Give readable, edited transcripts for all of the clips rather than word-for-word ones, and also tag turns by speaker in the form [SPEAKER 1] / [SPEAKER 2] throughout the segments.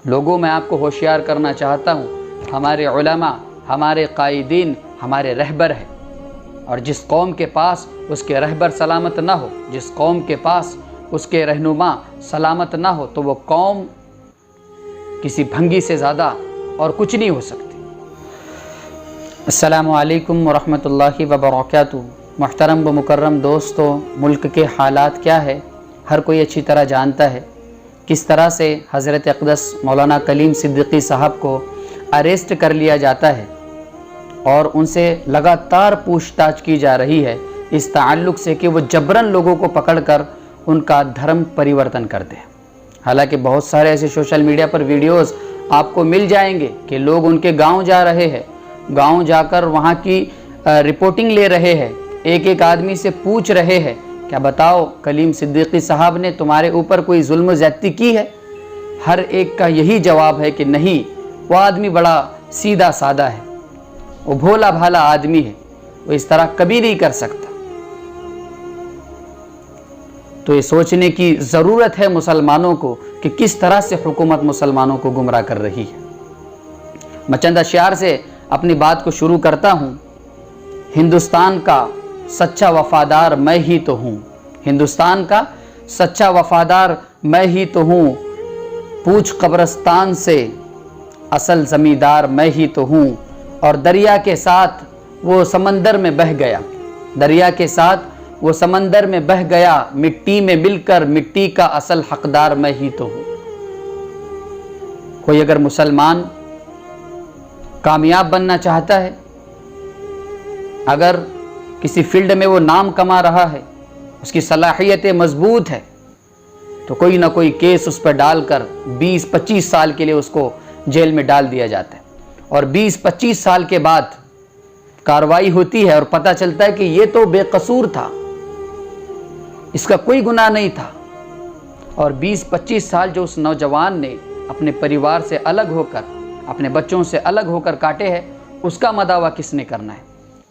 [SPEAKER 1] لوگوں میں آپ کو ہوشیار کرنا چاہتا ہوں، ہمارے علماء، ہمارے قائدین ہمارے رہبر ہیں، اور جس قوم کے پاس اس کے رہبر سلامت نہ ہو، جس قوم کے پاس اس کے رہنما سلامت نہ ہو، تو وہ قوم کسی بھنگی سے زیادہ اور کچھ نہیں ہو سکتی۔ السلام علیکم ورحمۃ اللہ وبرکاتہ۔ محترم و مکرم دوستو، ملک کے حالات کیا ہے ہر کوئی اچھی طرح جانتا ہے۔ کس طرح سے حضرت اقدس مولانا کلیم صدیقی صاحب کو اریسٹ کر لیا جاتا ہے اور ان سے لگاتار پوچھ تاچھ کی جا رہی ہے اس تعلق سے کہ وہ جبراً لوگوں کو پکڑ کر ان کا دھرم پریورتن کرتے ہیں۔ حالانکہ بہت سارے ایسے سوشل میڈیا پر ویڈیوز آپ کو مل جائیں گے کہ لوگ ان کے گاؤں جا رہے ہیں، گاؤں جا کر وہاں کی رپورٹنگ لے رہے ہیں، ایک ایک آدمی سے پوچھ رہے ہیں کیا بتاؤ کلیم صدیقی صاحب نے تمہارے اوپر کوئی ظلم و زیادتی کی ہے؟ ہر ایک کا یہی جواب ہے کہ نہیں، وہ آدمی بڑا سیدھا سادہ ہے، وہ بھولا بھالا آدمی ہے، وہ اس طرح کبھی نہیں کر سکتا۔ تو یہ سوچنے کی ضرورت ہے مسلمانوں کو کہ کس طرح سے حکومت مسلمانوں کو گمراہ کر رہی ہے۔ میں چند اشعار سے اپنی بات کو شروع کرتا ہوں۔ ہندوستان کا سچا وفادار میں ہی تو ہوں، ہندوستان کا سچا وفادار میں ہی تو ہوں، پوچھ قبرستان سے اصل زمیندار میں ہی تو ہوں، اور دریا کے ساتھ وہ سمندر میں بہہ گیا، دریا کے ساتھ وہ سمندر میں بہہ گیا، مٹی میں مل کر مٹی کا اصل حقدار میں ہی تو ہوں۔ کوئی اگر مسلمان کامیاب بننا چاہتا ہے، اگر کسی فیلڈ میں وہ نام کما رہا ہے، اس کی صلاحیتیں مضبوط ہے، تو کوئی نہ کوئی کیس اس پر ڈال کر 20-25 سال کے لیے اس کو جیل میں ڈال دیا جاتا ہے، اور 20-25 سال کے بعد کارروائی ہوتی ہے اور پتہ چلتا ہے کہ یہ تو بے قصور تھا، اس کا کوئی گناہ نہیں تھا۔ اور 20-25 سال جو اس نوجوان نے اپنے پریوار سے الگ ہو کر، اپنے بچوں سے الگ ہو کر کاٹے ہیں، اس کا مداوع کس نے کرنا ہے؟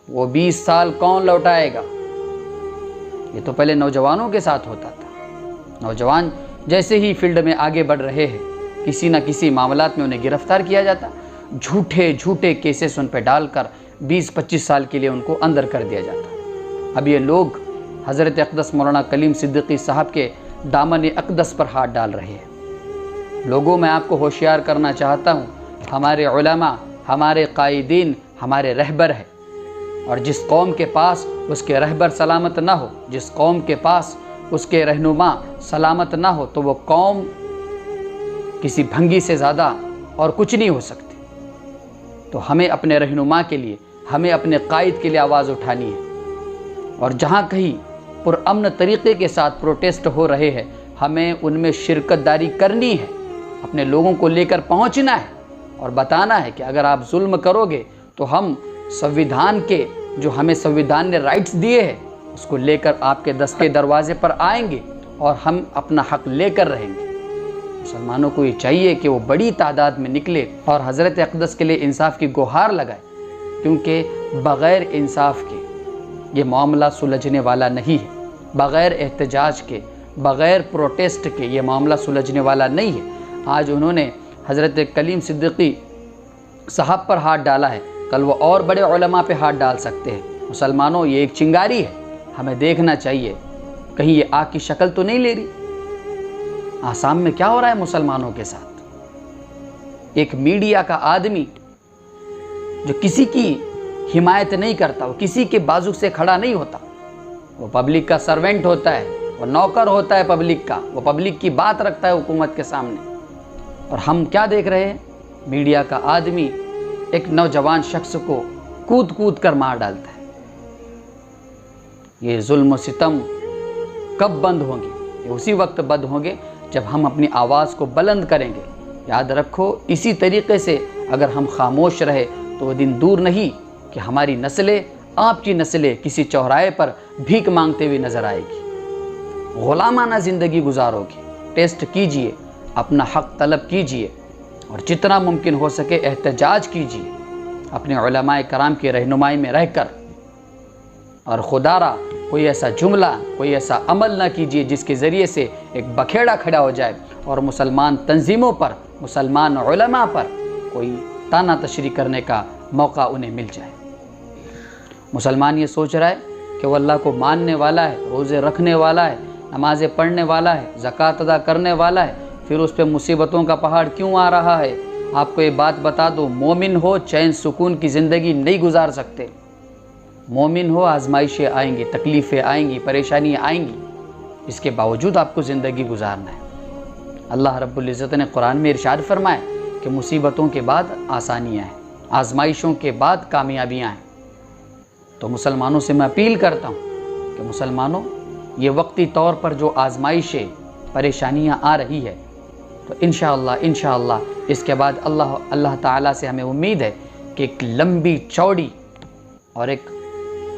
[SPEAKER 1] وہ 20 سال کون لوٹائے گا؟ یہ تو پہلے نوجوانوں کے ساتھ ہوتا تھا۔ نوجوان جیسے ہی فیلڈ میں آگے بڑھ رہے ہیں، کسی نہ کسی معاملات میں انہیں گرفتار کیا جاتا، جھوٹے کیسز ان پہ ڈال کر 20-25 سال کے لیے ان کو اندر کر دیا جاتا۔ اب یہ لوگ حضرت اقدس مولانا کلیم صدیقی صاحب کے دامن اقدس پر ہاتھ ڈال رہے ہیں۔ لوگوں میں آپ کو ہوشیار کرنا چاہتا ہوں، ہمارے علماء، ہمارے قائدین ہمارے رہبر ہیں، اور جس قوم کے پاس اس کے رہبر سلامت نہ ہو، جس قوم کے پاس اس کے رہنما سلامت نہ ہو، تو وہ قوم کسی بھنگی سے زیادہ اور کچھ نہیں ہو سکتی۔ تو ہمیں اپنے رہنما کے لیے، ہمیں اپنے قائد کے لیے آواز اٹھانی ہے، اور جہاں کہیں پرامن طریقے کے ساتھ پروٹیسٹ ہو رہے ہیں، ہمیں ان میں شرکت داری کرنی ہے، اپنے لوگوں کو لے کر پہنچنا ہے اور بتانا ہے کہ اگر آپ ظلم کرو گے تو ہم سنویدھان کے جو ہمیں سنویدھان نے رائٹس دیے ہیں اس کو لے کر آپ کے دروازے پر آئیں گے اور ہم اپنا حق لے کر رہیں گے۔ مسلمانوں کو یہ چاہیے کہ وہ بڑی تعداد میں نکلے اور حضرت اقدس کے لیے انصاف کی گہار لگائے، کیونکہ بغیر انصاف کے یہ معاملہ سلجھنے والا نہیں ہے، بغیر احتجاج کے، بغیر پروٹیسٹ کے یہ معاملہ سلجھنے والا نہیں ہے۔ آج انہوں نے حضرت کلیم صدیقی صاحب پر ہاتھ ڈالا ہے، کل وہ اور بڑے علماء پہ ہاتھ ڈال سکتے ہیں۔ مسلمانوں، یہ ایک چنگاری ہے، ہمیں دیکھنا چاہیے کہیں یہ آگ کی شکل تو نہیں لے رہی۔ آسام میں کیا ہو رہا ہے مسلمانوں کے ساتھ؟ ایک میڈیا کا آدمی جو کسی کی حمایت نہیں کرتا، وہ کسی کے بازو سے کھڑا نہیں ہوتا، وہ پبلک کا سرونٹ ہوتا ہے، وہ نوکر ہوتا ہے پبلک کا، وہ پبلک کی بات رکھتا ہے حکومت کے سامنے۔ اور ہم کیا دیکھ رہے ہیں؟ میڈیا کا آدمی ایک نوجوان شخص کو کود کر مار ڈالتا ہے۔ یہ ظلم و ستم کب بند ہوں گے؟ یہ اسی وقت بند ہوں گے جب ہم اپنی آواز کو بلند کریں گے۔ یاد رکھو، اسی طریقے سے اگر ہم خاموش رہے تو وہ دن دور نہیں کہ ہماری نسلیں، آپ کی نسلیں کسی چوراہے پر بھیک مانگتے ہوئے نظر آئے گی، غلامانہ زندگی گزارو گی۔ ٹیسٹ کیجئے، اپنا حق طلب کیجئے، اور جتنا ممکن ہو سکے احتجاج کیجئے اپنے علماء کرام کی رہنمائی میں رہ کر، اور خدا را کوئی ایسا جملہ، کوئی ایسا عمل نہ کیجیے جس کے ذریعے سے ایک بکھیڑا کھڑا ہو جائے اور مسلمان تنظیموں پر، مسلمان علماء پر کوئی تانا تشریح کرنے کا موقع انہیں مل جائے۔ مسلمان یہ سوچ رہا ہے کہ وہ اللہ کو ماننے والا ہے، روزے رکھنے والا ہے، نمازیں پڑھنے والا ہے، زکوٰۃ ادا کرنے والا ہے، پھر اس پہ مصیبتوں کا پہاڑ کیوں آ رہا ہے؟ آپ کو یہ بات بتا دو، مومن ہو چین سکون کی زندگی نہیں گزار سکتے۔ مومن ہو آزمائشیں آئیں گی، تکلیفیں آئیں گی، پریشانیاں آئیں گی، اس کے باوجود آپ کو زندگی گزارنا ہے۔ اللہ رب العزت نے قرآن میں ارشاد فرمایا کہ مصیبتوں کے بعد آسانیاں ہیں، آزمائشوں کے بعد کامیابیاں ہیں۔ تو مسلمانوں سے میں اپیل کرتا ہوں کہ مسلمانوں، یہ وقتی طور پر جو آزمائشیں پریشانیاں آ رہی ہے، تو انشاءاللہ اس کے بعد اللہ تعالیٰ سے ہمیں امید ہے کہ ایک لمبی چوڑی اور ایک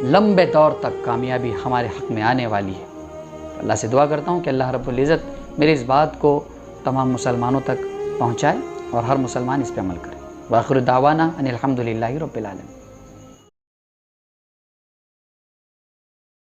[SPEAKER 1] لمبے دور تک کامیابی ہمارے حق میں آنے والی ہے۔ اللہ سے دعا کرتا ہوں کہ اللہ رب العزت میرے اس بات کو تمام مسلمانوں تک پہنچائے اور ہر مسلمان اس پہ عمل کرے۔ وآخر دعوانا ان الحمدللہ رب العالمین۔